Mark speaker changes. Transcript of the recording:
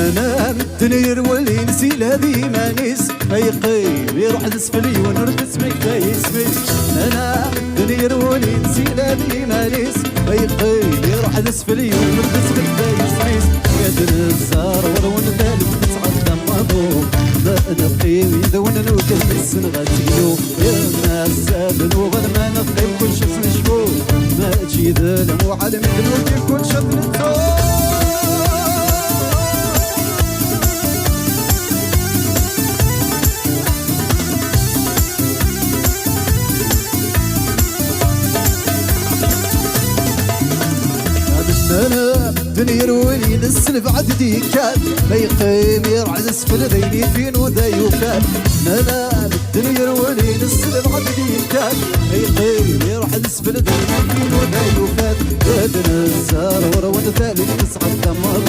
Speaker 1: انا الدنيا ولي نسيل هذي مانيس فيقيم يروح لسفلي ونرد اسمك فيسمي. انا الدنيا ولي نسيل هذي مانيس فيقيم يروح لسفلي ونرد اسمك فيسمي. يا دن الزار ورون ذالك تصعد دمضو نقي ويدون نوكل السن غاتيلو. يا ناس سابن وغنما نقيم كل شخص نشفو ما تجي ذلم وعالم ذنوبي كل شخص نتو. انا الدنيا رويني للسلف عددي كان ما يقيم يرعى اسفل ذيني فين وذا يوكان. انا الدنيا رويني للسلف عددي كان ما يقيم يرعى اسفل ذيني فين وذا يوكان. يا دن الزار ورون ثالث تصعد دمضو